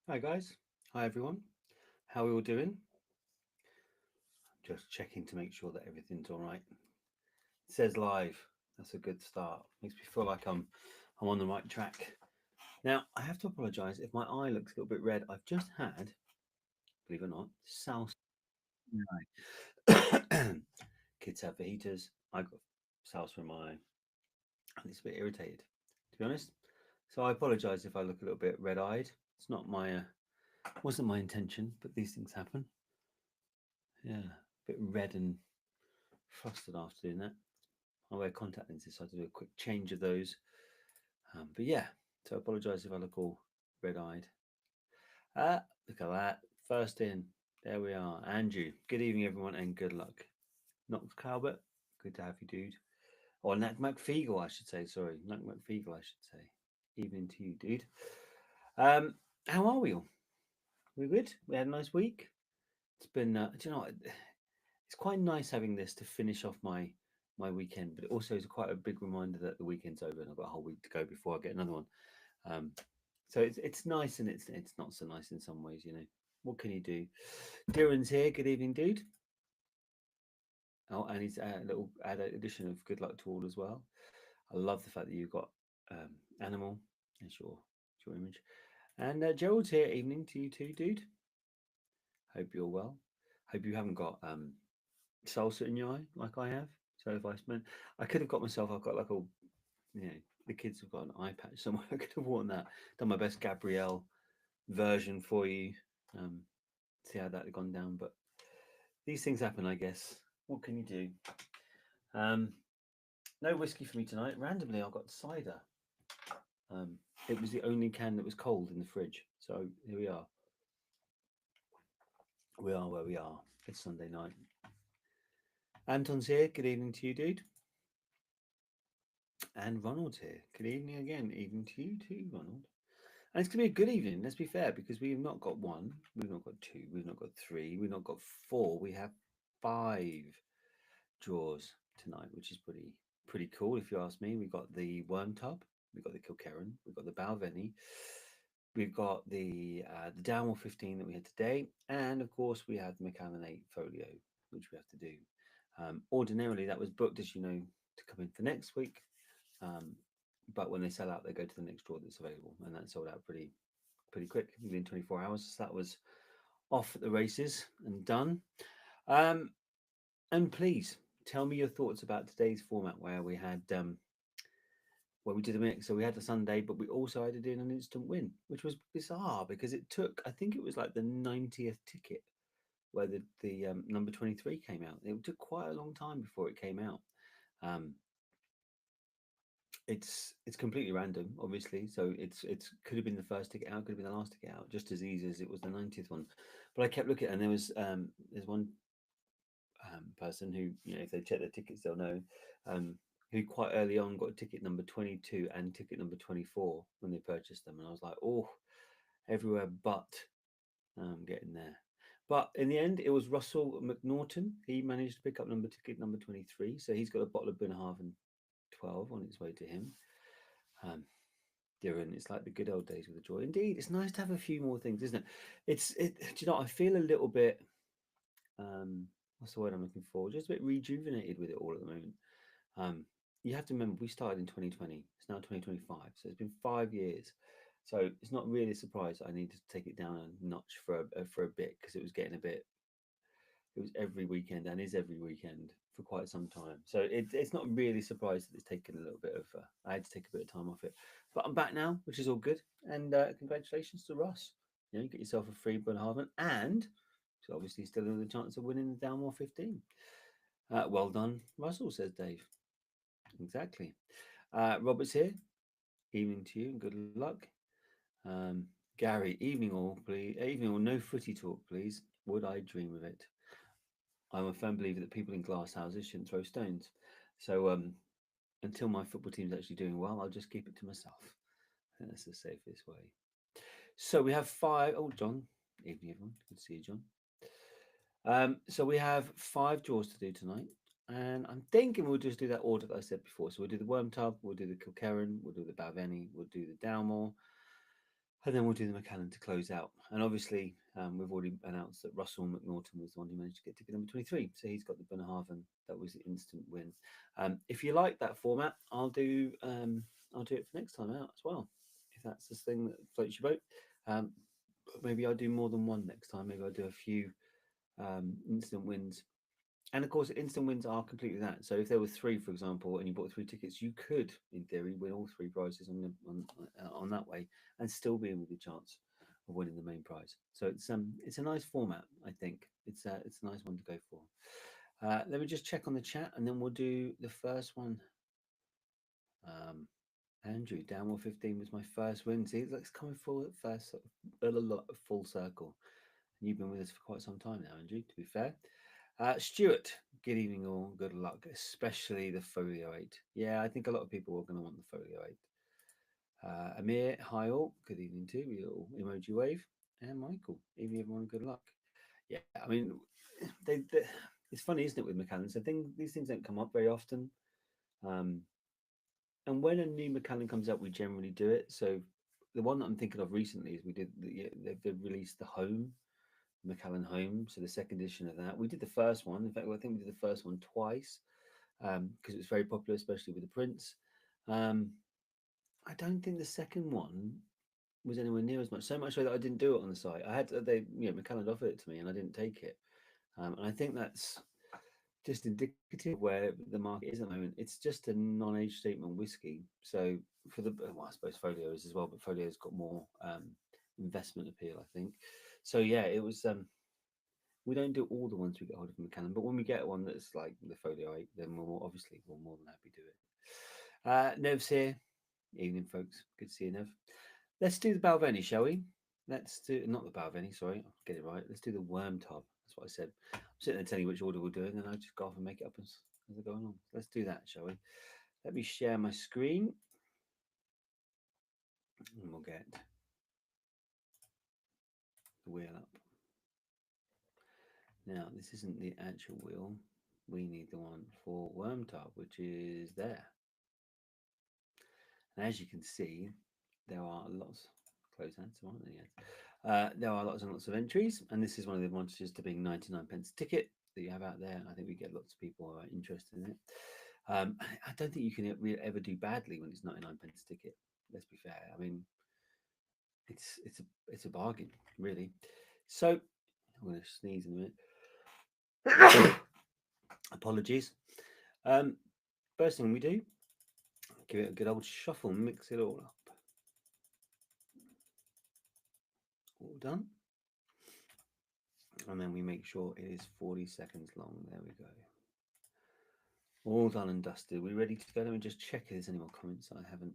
Hi guys. Hi everyone. How are we all doing? Just checking to make sure that everything's all right. It says live. That's a good start. Makes me feel like I'm on the right track. Now I have to apologise if my eye looks a little bit red. I've just had, believe it or not, salsa. in my eye. Kids have fajitas. I got salsa in my eye, and it's a bit irritated, to be honest. So I apologise if I look a little bit red-eyed. It's not my wasn't my intention, but these things happen. Yeah, a bit red and flustered after doing that. I wear contact lenses, so I had to do a quick change of those. But yeah, so I apologise if I look all red-eyed. Look at that. First in. There we are. Andrew. Good evening, everyone, and good luck. Knox Calvert. Good to have you, dude. Or Nat McFeagle, I should say. Sorry, Nat McFeagle, I should say. Evening to you, dude. Um, how are we all? We good? We had a nice week. It's been. Do you know what? It's quite nice having this to finish off my weekend, but it also is quite a big reminder that the weekend's over and I've got a whole week to go before I get another one. Um, so it's nice and it's not so nice in some ways, you know. What can you do? Darren's here. Good evening, dude. Oh, and he's a little added addition of good luck to all as well. I love the fact that you've got animal as your image. And Gerald's here. Evening to you too, dude. Hope you're well. Hope you haven't got salsa in your eye like I have. So if I spent, I could have got myself. I've got like a, you know, the kids have got an eye patch somewhere. I could have worn that. Done my best Gabrielle version for you. Um, see how that had gone down. But these things happen, I guess. What can you do? Um, no whiskey for me tonight. Randomly, I got cider. Um, it was the only can that was cold in the fridge. So here we are. We are where we are. It's Sunday night. Anton's here. Good evening to you, dude. And Ronald's here. Good evening again. Evening to you too, Ronald. And it's going to be a good evening, let's be fair, because we've not got one, we've not got two, we've not got three, we've not got four. We have five draws tonight, which is pretty cool if you ask me. We've got the Worm Tub, we've got the Kilkerran, we've got the Balvenie, we've got the Downwell 15 that we had today, and of course we have the McAllen 8 Folio, which we have to do. Ordinarily, that was booked, as you know, to come in for next week. Um, but when they sell out, they go to the next draw that's available, and that sold out pretty quick within 24 hours. So that was off at the races and done. Um, and please tell me your thoughts about today's format, where we did a mix. So we had a Sunday, but we also added in an instant win, which was bizarre because it took, I think it was like the 90th ticket where the number 23 came out. It took quite a long time before it came out. Um, it's completely random, obviously. So it's could have been the first ticket out, could have been the last ticket out, just as easy as it was the 90th one. But I kept looking, and there's one person who, you know, if they check their tickets, they'll know, who quite early on got ticket number 22 and ticket number 24 when they purchased them, and I was like, oh, everywhere but getting there. But in the end, it was Russell McNaughton. He managed to pick up ticket number 23, so he's got a bottle of Bunnahabhain 12 on its way to him. Um, Darren, it's like the good old days with the joy. Indeed, it's nice to have a few more things, isn't it? Do you know? I feel a little bit. What's the word I'm looking for? Just a bit rejuvenated with it all at the moment. Um, you have to remember we started in 2020. It's now 2025, so it's been 5 years. So it's not really a surprise that I need to take it down a notch for a bit because it was getting a bit. It was every weekend and is every weekend for quite some time. So it's not really surprised that it's taken a little bit of. I had to take a bit of time off it, but I'm back now, which is all good. And congratulations to Ross. You know, you get yourself a free Bunnahabhain, and so obviously still another chance of winning the Downmore 15. Well done, Russell, says Dave. Exactly. Robert's here. Evening to you and good luck. Um, Gary, evening all, please. Evening all, no footy talk, please. Would I dream of it? I'm a firm believer that people in glass houses shouldn't throw stones. So until my football team's actually doing well, I'll just keep it to myself. I think that's the safest way. So we have five. Oh, John. Evening, everyone. Good to see you, John. So we have five draws to do tonight. And I'm thinking we'll just do that order that I said before. So we'll do the Worm Tub, we'll do the Kilkerran, we'll do the Balvenie, we'll do the Dalmore. And then we'll do the Macallan to close out. And obviously, we've already announced that Russell McNaughton was the one who managed to get ticket number 23. So he's got the Bunnahabhain. That was the instant win. If you like that format, I'll do it for next time out as well. If that's the thing that floats your boat. Um, maybe I'll do more than one next time. Maybe I'll do a few instant wins. And of course, instant wins are completely that. So if there were three, for example, and you bought three tickets, you could, in theory, win all three prizes on that way, and still be in with a chance of winning the main prize. So it's a nice format. I think it's a nice one to go for. Let me just check on the chat, and then we'll do the first one. Um, Andrew, Downwell 15 was my first win. See, it's coming full at first, full circle. And you've been with us for quite some time now, Andrew, to be fair. Stuart, good evening all, good luck, especially the Folio 8. Yeah, I think a lot of people are going to want the Folio 8. Amir, hi all, good evening too, we all emoji wave. And Michael, evening everyone, good luck. Yeah, I mean, it's funny, isn't it, with Macallans? I think these things don't come up very often. Um, and when a new Macallan comes up, we generally do it. So the one that I'm thinking of recently is they've released the Home, Macallan Home, so the second edition of that. We did the first one. In fact, I think we did the first one twice because it was very popular, especially with the prints. Um, I don't think the second one was anywhere near as much. So much so that I didn't do it on the site. I had Macallan offered it to me, and I didn't take it. And I think that's just indicative of where the market is at the moment. It's just a non-age statement whiskey. So for I suppose Folio is as well, but Folio's got more investment appeal, I think. So yeah, it was. We don't do all the ones we get hold of from Macallan, but when we get one that's like the Folio 8, then we're more than happy to do it. Nev's here. Evening, folks. Good to see you, Nev. Let's do the Balvenie, shall we? Let's do, not the Balvenie, sorry, I'll get it right. Let's do the Worm Tub. That's what I said. I'm sitting there telling you which order we're doing, and I just go off and make it up as they're going on. Let's do that, shall we? Let me share my screen, and we'll get the wheel up. Now, this isn't the actual wheel. We need the one for Worm Tub, which is there. And as you can see, there are lots. Close hands, aren't there yet? There are lots and lots of entries, and this is one of the advantages to being 99 pence ticket that you have out there. I think we get lots of people who are interested in it. I don't think you can ever do badly when it's 99 pence ticket. Let's be fair. I mean, it's a bargain, really. So I'm going to sneeze in a minute. Apologies. First thing we do, give it a good old shuffle, mix it all up. All done. And then we make sure it is 40 seconds long. There we go. All done and dusted. We ready to go? Let me just check if there's any more comments I haven't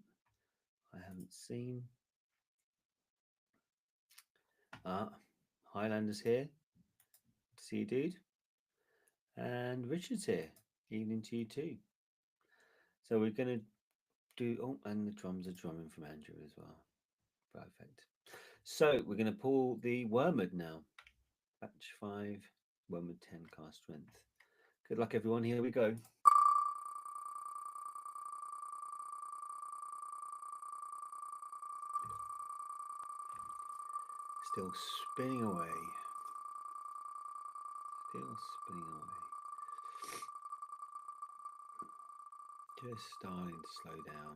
seen. Highlander's here. See you, dude. And Richard's here. Evening to you too. So we're gonna do. Oh, and the drums are drumming from Andrew as well. Perfect. So we're gonna pull the Wormwood now. Batch 5, Wormwood 10 cast strength. Good luck, everyone. Here we go. Still spinning away. Still spinning away. Just starting to slow down.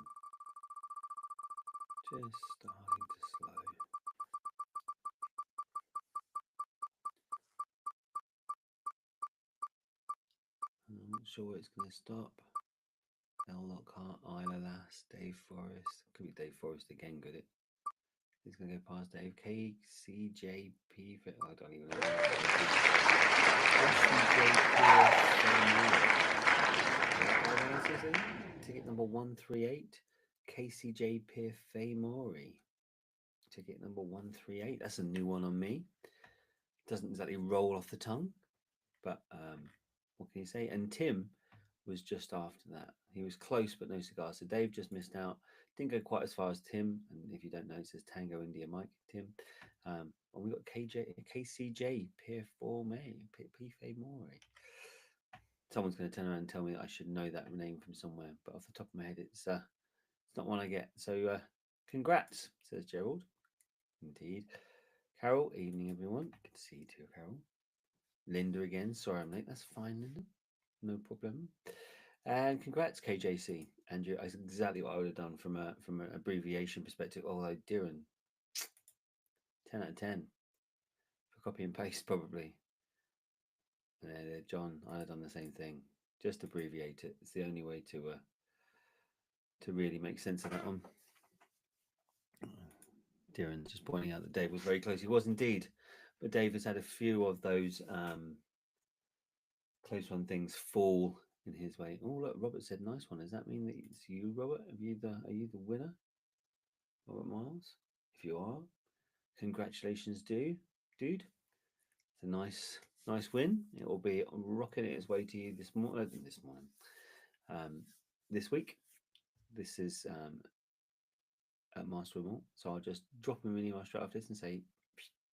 Just starting to slow. I'm not sure where it's going to stop. L. Lockhart, Isla Lass, Dave Forrest. Could be Dave Forrest again, could it? He's going to go past Dave. KCJP. I don't even know. KCJP. Ticket number 138. KCJ Pierre Mori. Ticket number 138. That's a new one on me. Doesn't exactly roll off the tongue, but what can you say? And Tim was just after that. He was close, but no cigar. So Dave just missed out. Didn't go quite as far as Tim. And if you don't know, it says Tango India Mike, Tim. And we got KCJ Pierre Mori. Someone's going to turn around and tell me that I should know that name from somewhere, but off the top of my head, it's not one I get. So congrats, says Gerald. Indeed. Carol, evening everyone. Good to see you too, Carol. Linda again. Sorry I'm late. That's fine, Linda. No problem. And congrats, KJC. Andrew, that's exactly what I would have done from an abbreviation perspective. Although Diran, 10 out of 10 for copy and paste probably. There, John, I'd have done the same thing. Just abbreviate it. It's the only way to really make sense of that one. Diran just pointing out that Dave was very close. He was indeed, but Dave has had a few of those close one things fall in his way. Oh look, Robert said nice one. Does that mean that it's you, Robert? Are you the winner, Robert Miles? If you are, congratulations, dude. It's a nice win. It will be rocking its way to you this morning. This week. This is at Master Remote. So I'll just drop him an email straight after this and say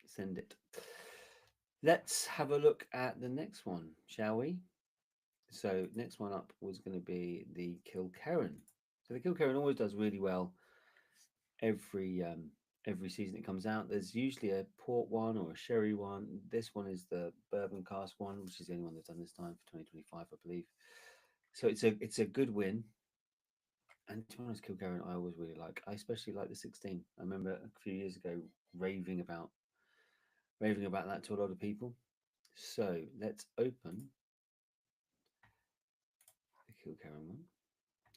send it. Let's have a look at the next one, shall we? So next one up was going to be the Kilkerran. So the Kilkerran always does really well every season it comes out. There's usually a port one or a sherry one. This one is the bourbon cask one, which is the only one they've done this time for 2025, I believe. So it's a good win. And to be honest, Kilkerran I always really like. I especially like the 16. I remember a few years ago raving about that to a lot of people. So let's open the Kilkerran one.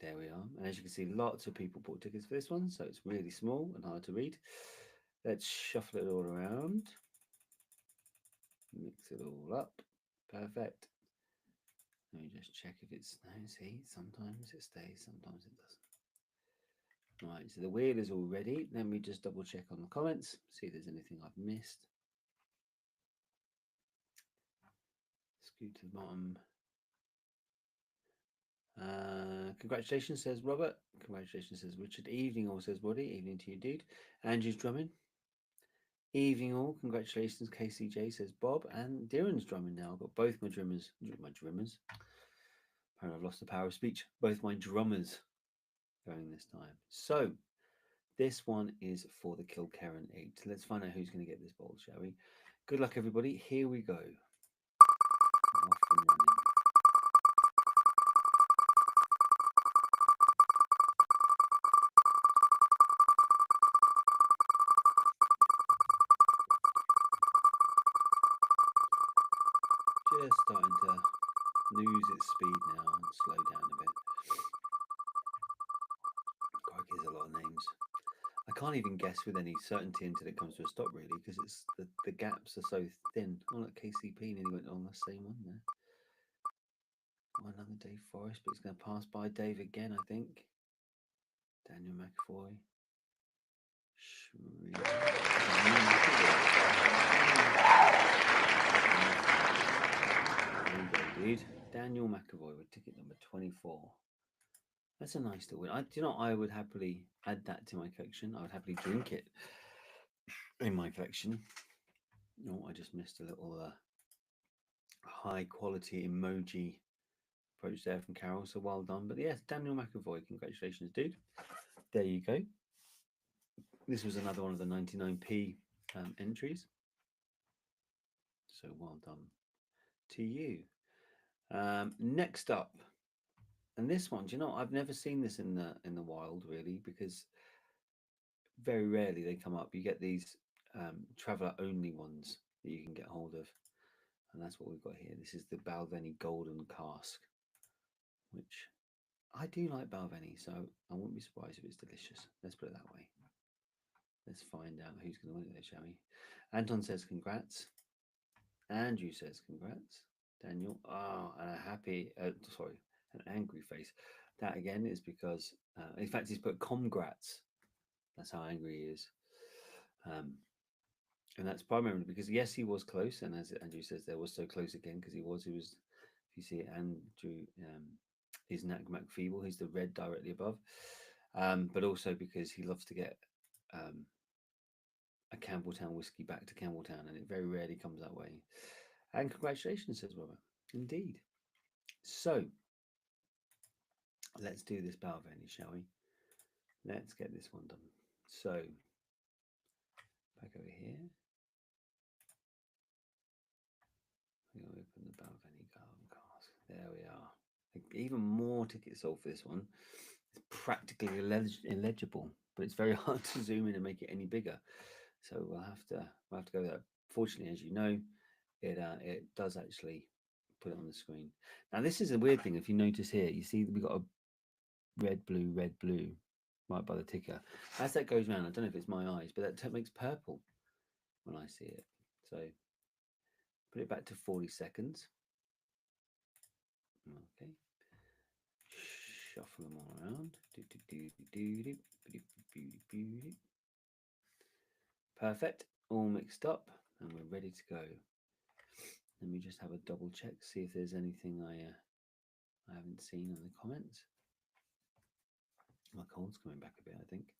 There we are. And as you can see, lots of people bought tickets for this one, so it's really small and hard to read. Let's shuffle it all around. Mix it all up. Perfect. Let me just check if it's... No, see, sometimes it stays, sometimes it doesn't. Right, so the wheel is all ready. Let me just double check on the comments, see if there's anything I've missed. Scoot to the bottom. Congratulations, says Robert. Congratulations, says Richard. Evening all, says Woody. Evening to you, dude. Andrew's drumming. Evening all. Congratulations, KCJ, says Bob. And Darren's drumming now. I've got both my drummers. Apparently I've lost the power of speech. Both my drummers going this time. So this one is for the Kilkerran 8. Let's find out who's going to get this bowl, shall we? Good luck, everybody. Here we go. Off and running. Just starting to lose its speed now and slow down a bit. Crikey, there's a lot of names. I can't even guess with any certainty until it comes to a stop, really, because it's the gaps are so thin. Oh, look, KCP nearly went on the same one there. Oh, another Dave Forrest, but it's going to pass by Dave again, I think. Daniel McAvoy. There you go, dude. Daniel McAvoy with ticket number 24. That's a nice little win. I would happily add that to my collection. I would happily drink it in my collection. Oh, I just missed a little high quality emoji approach there from Carol. So well done. But yes, Daniel McAvoy, congratulations, dude. There you go. This was another one of the 99p entries. So well done to you. Next up, and this one, do you know, I've never seen this in the wild really, because very rarely they come up. You get these traveler only ones that you can get hold of, and that's what we've got here. This is the Balvenie Golden Cask, which I do like Balvenie, so I wouldn't be surprised if it's delicious. Let's put it that way. Let's find out who's going to win it there, shall we? Anton says congrats. Andrew says congrats. Daniel, and a happy, an angry face. That again is because, in fact, he's put congrats. That's how angry he is. And that's primarily because, yes, he was close. And as Andrew says, there was so close again because he was, if you see it, Andrew is Nat McFeeble. He's the red directly above. But also because he loves to get a Campbelltown whiskey back to Campbelltown, and it very rarely comes that way. And congratulations, says Robert. Indeed. So let's do this Balvenie, shall we? Let's get this one done. So Back over here. We'll open the Balvenie Garden Cask. There we are. Even more tickets sold for this one. It's practically illegible, but it's very hard to zoom in and make it any bigger. So we'll have to go there. Fortunately, as you know, it does actually put it on the screen. Now this is a weird thing. If you notice here, you see we've got a red, blue right by the ticker. As that goes around, I don't know if it's my eyes, but that makes purple when I see it. So put it back to 40 seconds. Okay. Shuffle them all around. Perfect. All mixed up, and we're ready to go. Let me just have a double check, see if there's anything I haven't seen in the comments. My cold's coming back a bit, I think.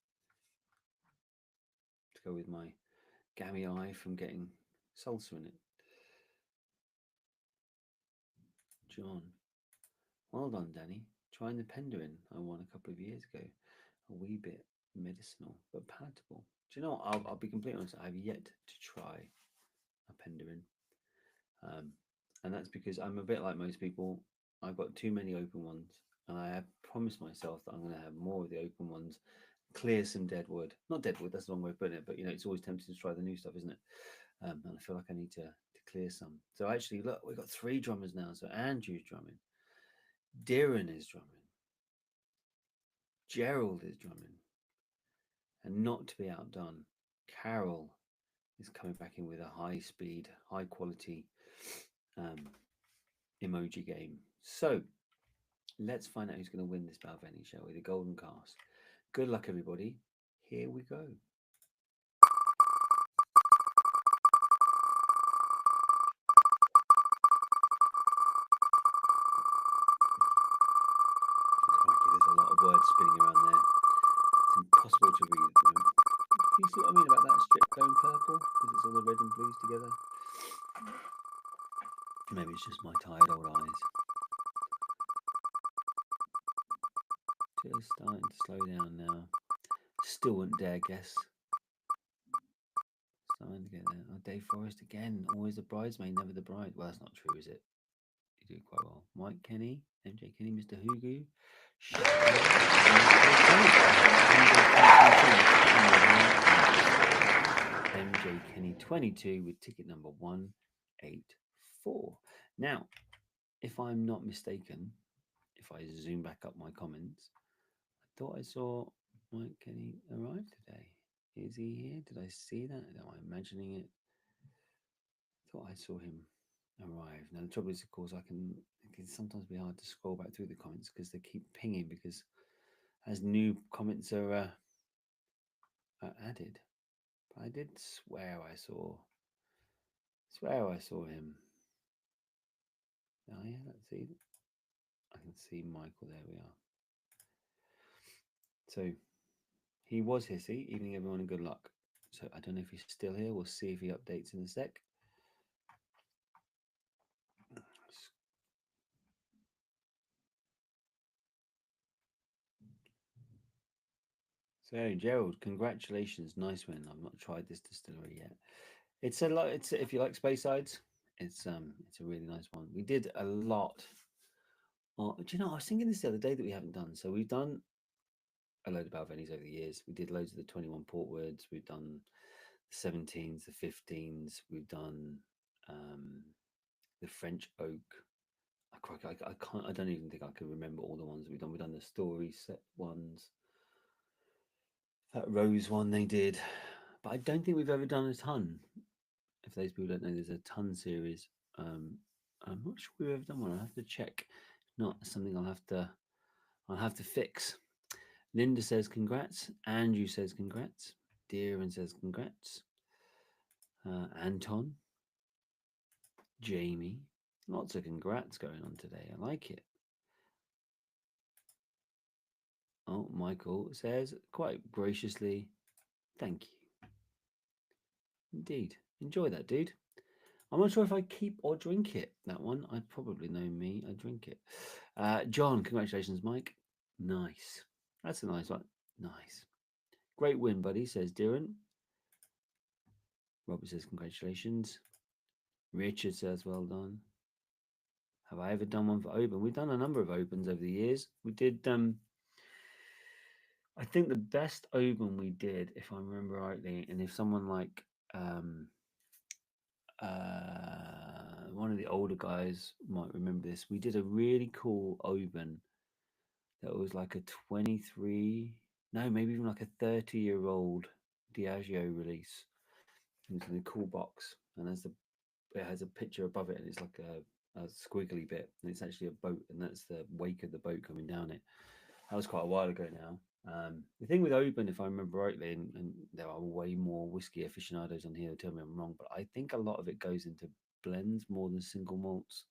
To go with my gammy eye from getting salsa in it. John. Well done, Danny. Trying the Penderin I won a couple of years ago. A wee bit medicinal, but palatable. Do you know what? I'll be completely honest. I've yet to try a Penderin. And that's because I'm a bit like most people. I've got too many open ones. And I have promised myself that I'm going to have more of the open ones, clear some dead wood. Not dead wood, that's the wrong way of putting it, but it's always tempting to try the new stuff, isn't it? And I feel like I need to clear some. So actually, look, we've got 3 drummers now. So Andrew's drumming. Darren is drumming. Gerald is drumming. And not to be outdone, Carol is coming back in with a high speed, high quality emoji game. So let's find out who's going to win this Balvenie, shall we? The Golden Cask. Good luck, everybody. Here we go. Crikey, there's a lot of words spinning around there. It's impossible to read at the moment. Do you see what I mean about that strip going purple? Because it's all the red and blues together. Maybe it's just my tired old eyes. Just starting to slow down now. Still wouldn't dare guess. Starting to get there. Oh, Dave Forrest again. Always the bridesmaid, never the bride. Well, that's not true, is it? You do quite well. Mike Kenny, MJ Kenny, Mr. Hugu. MJ Kenny 22 with ticket number 184. Now, if I'm not mistaken, if I zoom back up my comments, I thought I saw Mike Kenny arrive today. Is he here? Did I see that? Am I imagining it? I thought I saw him arrive. Now the trouble is, of course, it can sometimes be hard to scroll back through the comments because they keep pinging because as new comments are added. But I did swear I saw him. Oh yeah, let's see. I can see Michael. There we are. So he was Hissy. Evening, everyone, and good luck. So I don't know if he's still here. We'll see if he updates in a sec. So Gerald, congratulations, nice win. I've not tried this distillery yet. It's a lot. It's if you like Speysides, it's a really nice one. We did a lot. Do you know? I was thinking this the other day that we haven't done. So we've done a load of Balvenies over the years. We did loads of the 21 Portwards. We've done the 17s, the 15s. We've done the French Oak. I can't. I don't even think I can remember all the ones we've done. We've done the story set ones. That Rose one they did, but I don't think we've ever done a ton. If those people don't know, there's a ton series. I'm not sure we've ever done one. I'll have to check. Not something I'll have to fix. Linda says congrats. Andrew says congrats. Deeren says congrats. Anton, Jamie, lots of congrats going on today. I like it. Oh, Michael says quite graciously, thank you. Indeed. Enjoy that, dude. I'm not sure if I keep or drink it. That one, I'd probably know me. I drink it. John, congratulations, Mike. Nice. That's a nice one. Nice. Great win, buddy, says Darren. Robert says, congratulations. Richard says, well done. Have I ever done one for Oban? We've done a number of Obans over the years. We did, I think the best Oban we did, if I remember rightly, and if someone like one of the older guys might remember this, we did a really cool Oban that was like a 23, no, maybe even like a 30-year-old Diageo release. It's in a cool box, and it has a picture above it, and it's like a squiggly bit, and it's actually a boat, and that's the wake of the boat coming down it. That was quite a while ago now. The thing with Oban, if I remember rightly, and there are way more whiskey aficionados on here who tell me I'm wrong, but I think a lot of it goes into blends more than single malts.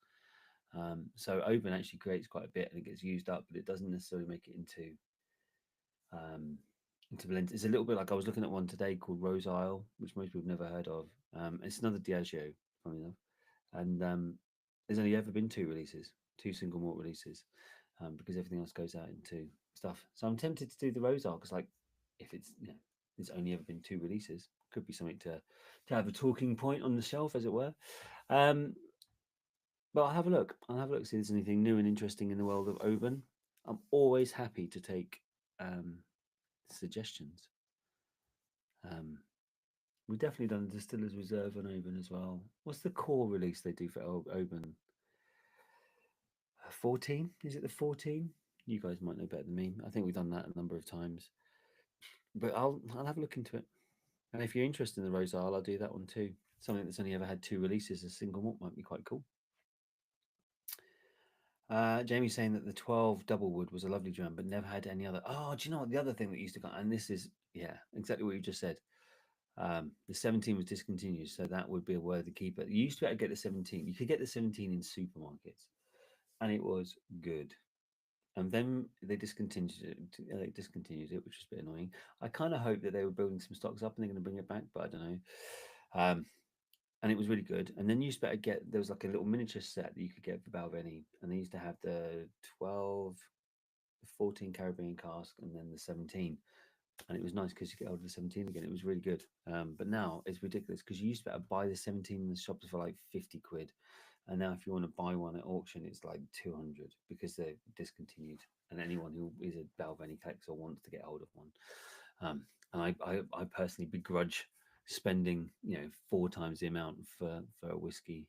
So Oban actually creates quite a bit and it gets used up, but it doesn't necessarily make it um, into blends. It's a little bit like I was looking at one today called Rose Isle, which most people have never heard of. It's another Diageo, funny enough, and there's only ever been two single malt releases, because everything else goes out into stuff. So I'm tempted to do the Rose Isle because, like, if it's there's only ever been two releases, could be something to have a talking point on the shelf, as it were. But I'll have a look. See if there's anything new and interesting in the world of Oban. I'm always happy to take suggestions. We've definitely done a Distiller's Reserve on Oban as well. What's the core release they do for Oban? 14? Is it the 14? You guys might know better than me. I think we've done that a number of times. But I'll have a look into it. And if you're interested in the Rose Isle, I'll do that one too. Something that's only ever had two releases, a single malt, might be quite cool. Jamie's saying that the 12 double wood was a lovely dram, but never had any other. Oh, do you know what? The other thing that used to come, and this is, yeah, exactly what you just said. The 17 was discontinued, so that would be a worthy keeper. You used to be able to get the 17. You could get the 17 in supermarkets, and it was good. And then they discontinued it, which was a bit annoying. I kind of hope that they were building some stocks up and they're going to bring it back, but I don't know. And it was really good. And then you used to better get, there was like a little miniature set that you could get for Balvenie, and they used to have the 12, the 14 Caribbean cask, and then the 17. And it was nice because you get hold of the 17 again. It was really good. But now it's ridiculous because you used to better buy the 17 in the shops for like 50 quid. And now if you want to buy one at auction, it's like 200 because they're discontinued. And anyone who is a Balvenie collector wants to get hold of one. And I personally begrudge spending 4 times the amount for a whiskey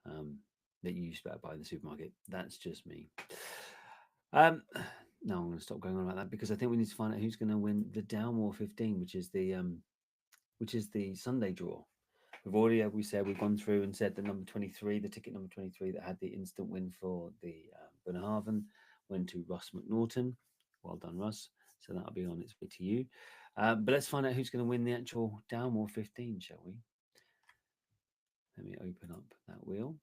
that you used to buy in the supermarket. That's just me. No, I'm going to stop going on about that because I think we need to find out who's going to win the Dalmore 15, which is the Sunday draw. We've already, as we said, we've gone through and said the number 23, the ticket number 23 that had the instant win for the Bunnahabhain went to Russ McNaughton. Well done, Russ. So that'll be on its way to you. But let's find out who's going to win the actual Dalmore 15, shall we? Let me open up that wheel.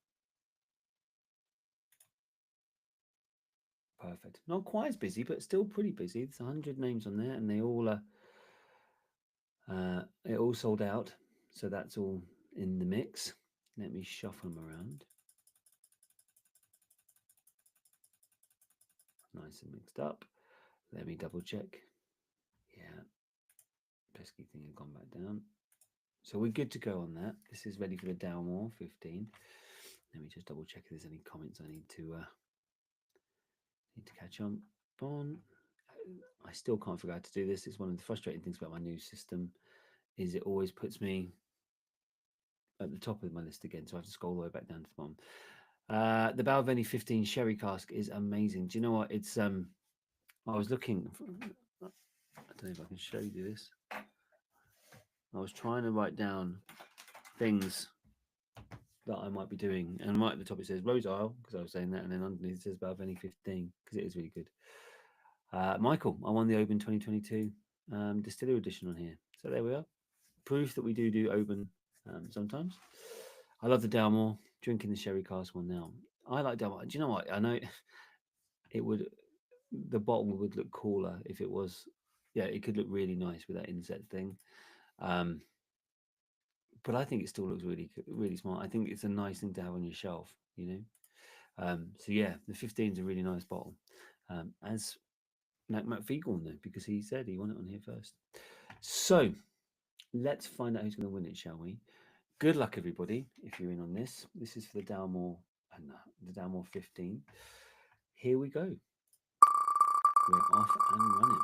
Perfect. Not quite as busy, but still pretty busy. There's 100 names on there, and they all it all sold out. So that's all in the mix. Let me shuffle them around. Nice and mixed up. Let me double check. Yeah, pesky thing had gone back down. So we're good to go on that. This is ready for the Dalmore 15. Let me just double check if there's any comments I need to catch on. I still can't figure out how to do this. It's one of the frustrating things about my new system is it always puts me at the top of my list again, so I have to scroll all the way back down to the bottom. The Balvenie 15 sherry cask is amazing. Do you know what? It's I was looking for, I don't know if I can show you this. I was trying to write down things that I might be doing, and right at the top it says Rose Isle because I was saying that, and then underneath it says Balvenie 15 because it is really good. Michael, I won the Oban 2022 distiller edition on here, so there we are. Proof that we do Oban sometimes. I love the Dalmore. Drinking the sherry cask one now. I like Dalmore. Do you know what? I know the bottle would look cooler if it was. Yeah, it could look really nice with that inset thing. But I think it still looks really, really smart. I think it's a nice thing to have on your shelf, So yeah, the 15 is a really nice bottle. As Matt Feagle knew, because he said he won it on here first. So Let's find out who's going to win it, shall we? Good luck, everybody, if you're in on this. This is for the Dalmore and the Dalmore 15. Here we go. We're off and running.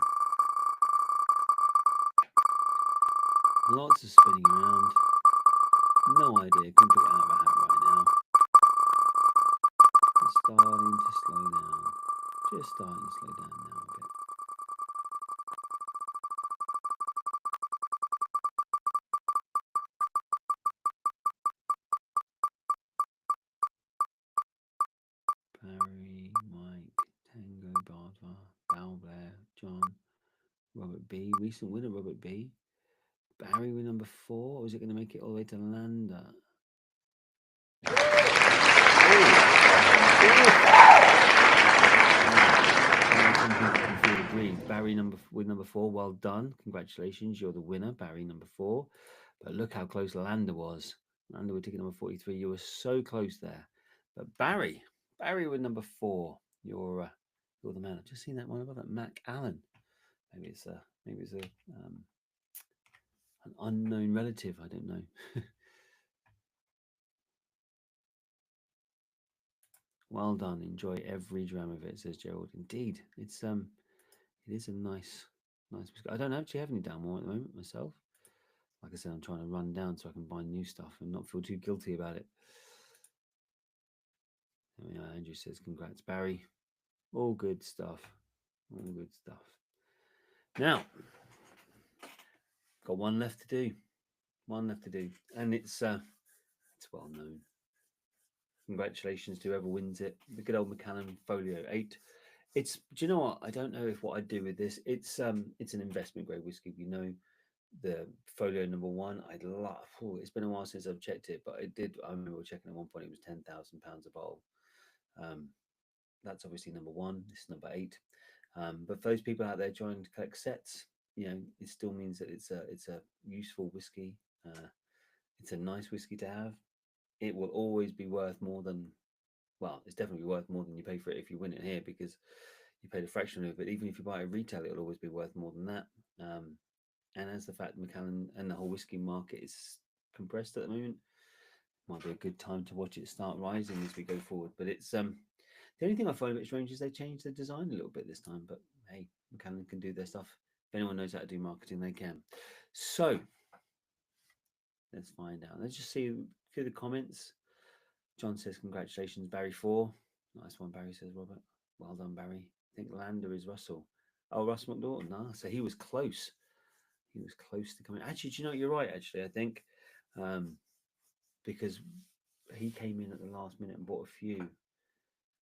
Lots of spinning around. No idea. Couldn't pick it out of a hat right now. It's starting to slow down. Just starting to slow down now a bit. Barry, Mike, Tango, Bardvar, Bal Blair, John, Robert B. Recent winner, Robert B. Barry with number 4, or is it going to make it all the way to Lander? Barry with number 4, well done. Congratulations, you're the winner, Barry number 4. But look how close Lander was. Lander with ticket number 43. You were so close there. But Barry with number 4. You're the man. I've just seen that one above that, Mac Allen. Maybe it's an unknown relative. I don't know. Well done. Enjoy every dram of it, says Gerald. Indeed, it is a nice. I don't actually have any Dalmore at the moment myself. Like I said, I'm trying to run down so I can buy new stuff and not feel too guilty about it. Andrew says, "Congrats, Barry. All good stuff. All good stuff." Now, got one left to do. And it's well known. Congratulations to whoever wins it. The good old Macallan Folio 8. Do you know what? I don't know what I'd do with this. It's an investment grade whiskey. We know the Folio number 1. I'd love. It's been a while since I've checked it, but I remember checking at one point. It was £10,000 a bottle. That's obviously number 1. This is number 8. But for those people out there trying to collect sets, it still means that it's a useful whiskey. It's a nice whiskey to have. It will always be worth more than. Well, it's definitely worth more than you pay for it if you win it here, because you paid a fraction of it. But even if you buy it retail, it'll always be worth more than that. And as the fact Macallan and the whole whiskey market is compressed at the moment, might be a good time to watch it start rising as we go forward. But it's the only thing I find a bit strange is they changed the design a little bit this time. But hey, Macallan can do their stuff. If anyone knows how to do marketing, they can. So let's find out. Let's just see through the comments. John says, "Congratulations, Barry 4. Nice one, Barry, says Robert. Well done, Barry. I think Lander is Russell. Oh, Russ McNaughton. No, so he was close. He was close to coming. Actually, do you know, you're right, actually, I think. Because he came in at the last minute and bought a few.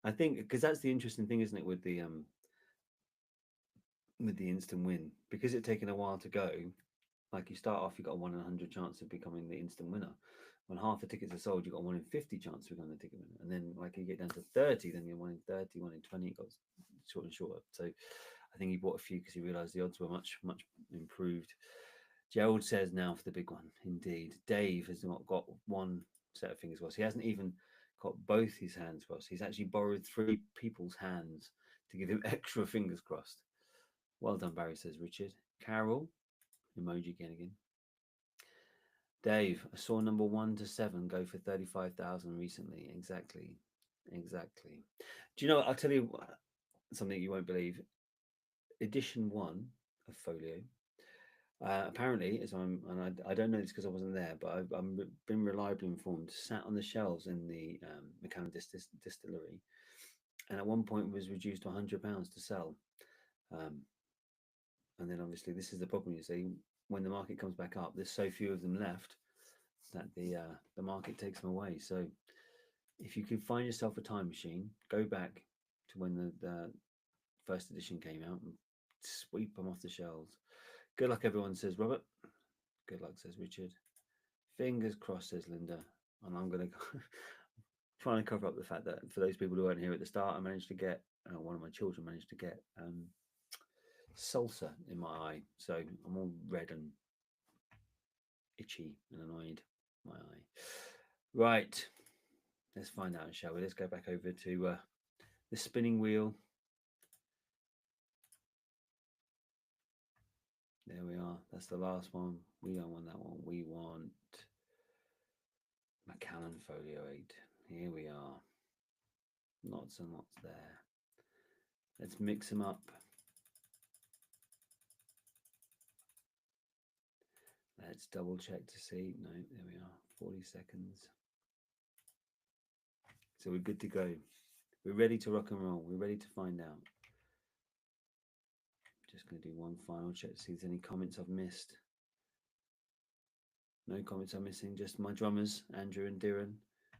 I think because that's the interesting thing, isn't it, with the instant win, because it's taken a while to go. Like you start off, you got a 1 in 100 chance of becoming the instant winner. When half the tickets are sold, you got a 1 in 50 chance of becoming the ticket winner. And then, like, you get down to 30, then you're 1 in 30, 1 in 20. It got shorter and shorter. So I think he bought a few because he realised the odds were much, much improved. Gerald says now for the big one. Indeed, Dave has not got one set of fingers crossed. He hasn't even got both his hands crossed. He's actually borrowed 3 people's hands to give him extra fingers crossed. Well done, Barry, says Richard. Carol, emoji again. Dave, I saw number 1 to 7 go for 35,000 recently. Exactly. Do you know what? I'll tell you something you won't believe. Edition 1 of Folio. Apparently, I don't know this because I wasn't there, but I've been reliably informed, sat on the shelves in the Macallan distillery, and at one point was reduced to £100 to sell. And then obviously this is the problem, you see, when the market comes back up, there's so few of them left that the market takes them away. So if you could find yourself a time machine, go back to when the first edition came out and sweep them off the shelves. Good luck, everyone, says Robert. Good luck, says Richard. Fingers crossed, says Linda. And I'm going to try and cover up the fact that for those people who weren't here at the start, I managed to get, one of my children managed to get salsa in my eye. So I'm all red and itchy and annoyed. My eye. Right. Let's find out, shall we? Let's go back over to the spinning wheel. There we are. That's the last one. We don't want that one. We want Macallan Folio 8. Here we are. Lots and lots there. Let's mix them up. Let's double check to see. No, there we are. 40 seconds. So we're good to go. We're ready to rock and roll. We're ready to find out. Just going to do one final check to see if there's any comments I've missed. No comments I'm missing, just my drummers, Andrew and Diran.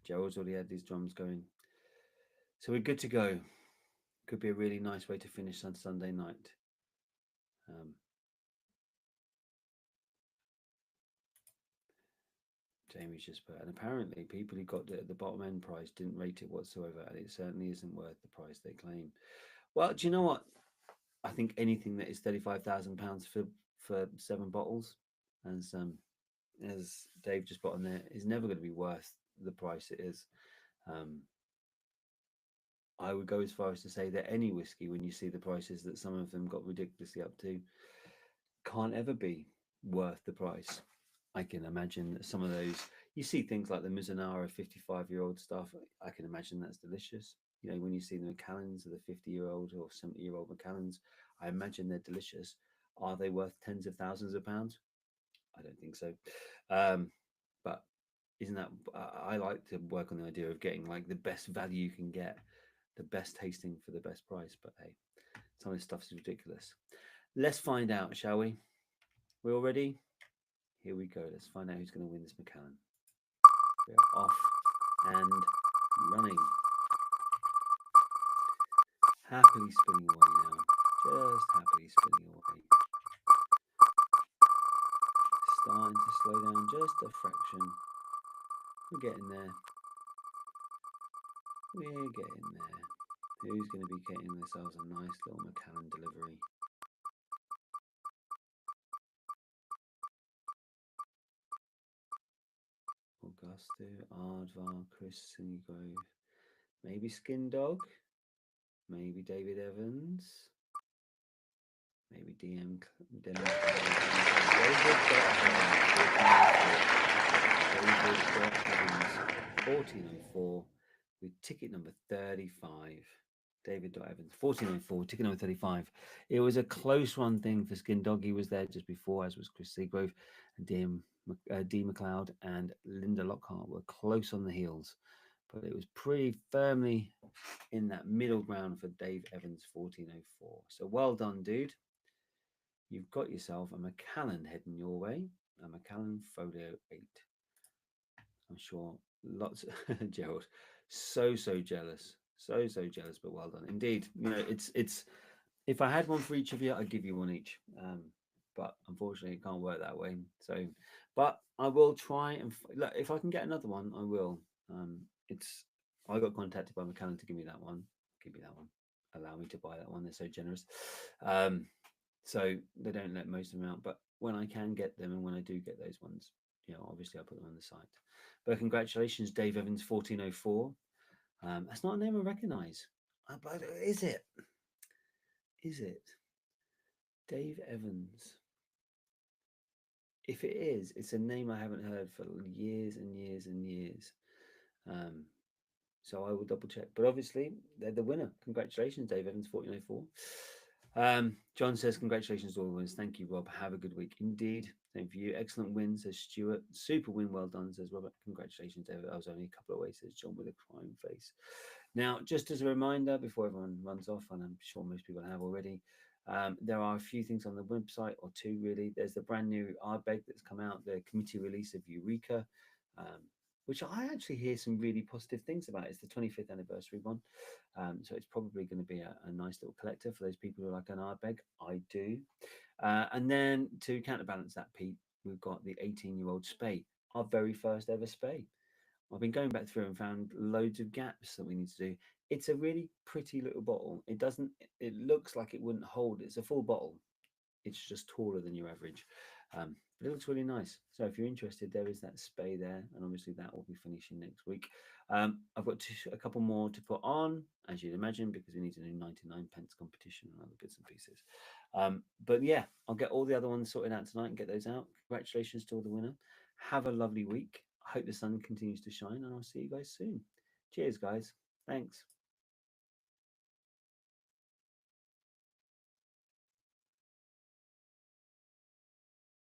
Gerald's already had these drums going. So we're good to go. Could be a really nice way to finish on Sunday night. Jamie's just put, and apparently people who got it at the bottom end price didn't rate it whatsoever, and it certainly isn't worth the price they claim. Well, do you know what? I think anything that is £35,000 for 7 bottles, as Dave just put on there, is never going to be worth the price it is. I would go as far as to say that any whiskey, when you see the prices that some of them got ridiculously up to, can't ever be worth the price. I can imagine that some of those, you see things like the Mizunara 55-year-old stuff. I can imagine that's delicious. You know, when you see the Macallans or the 50-year-old or 70-year-old Macallans, I imagine they're delicious. Are they worth tens of thousands of pounds? I don't think so. But isn't that, I like to work on the idea of getting like the best value you can get, the best tasting for the best price. But hey, some of this stuff is ridiculous. Let's find out, shall we? We all ready? Here we go. Let's find out who's going to win this Macallan. We are off and running. Happily spinning away now. Just happily spinning away. Starting to slow down just a fraction. We're getting there. We're getting there. Who's going to be getting themselves a nice little Macallan delivery? Augusto, Ardvar, Chris Singrove, maybe Skin Dog, maybe David Evans, maybe DM David 1404 with ticket number 35. David Evans 1404, ticket number 35. It was a close run thing for Skin Dog. He was there just before, as was Chris Seagrove, and D McLeod and Linda Lockhart were close on the heels, but it was pretty firmly in that middle ground for Dave Evans 1404. So well done, dude. You've got yourself a Macallan heading your way, a Macallan Folio 8. I'm sure lots Gerald, so jealous, so jealous, but well done indeed. You know, it's if I had one for each of you, I'd give you one each, but unfortunately it can't work that way. So but I will try and look, if I can get another one, I will. It's I got contacted by Macallan to give me that one. Give me that one, allow me to buy that one. They're so generous. So they don't let most of them out, but when I can get them and when I do get those ones, you know, obviously I'll put them on the site. But congratulations, Dave Evans 1404. That's not a name I recognise. But is it? Is it? Dave Evans. If it is, it's a name I haven't heard for years and years and years. So I will double check. But obviously, they're the winner. Congratulations, Dave Evans 1404. John says, congratulations to all the winners. Thank you, Rob. Have a good week. Indeed. Same for you. Excellent win, says Stuart. Super win. Well done, says Robert. Congratulations, David. I was only a couple of ways, says John with a crying face. Now, just as a reminder, before everyone runs off, and I'm sure most people have already, there are a few things on the website, or two really. There's the brand new Ardbeg that's come out, the committee release of Eureka, which I actually hear some really positive things about. It's the 25th anniversary one. So it's probably going to be a nice little collector for those people who like an Ardbeg. I do. And then to counterbalance that, Pete, we've got the 18-year-old Spey, our very first ever Spey. I've been going back through and found loads of gaps that we need to do. It's a really pretty little bottle. It looks like it wouldn't hold. It's a full bottle. It's just taller than your average. But it looks really nice. So if you're interested, there is that spay there, and obviously that will be finishing next week. I've got a couple more to put on, as you'd imagine, because we need to do 99 pence competition and other bits and pieces. But yeah, I'll get all the other ones sorted out tonight and get those out. Congratulations to all the winner. Have a lovely week. I hope the sun continues to shine, and I'll see you guys soon. Cheers, guys. Thanks.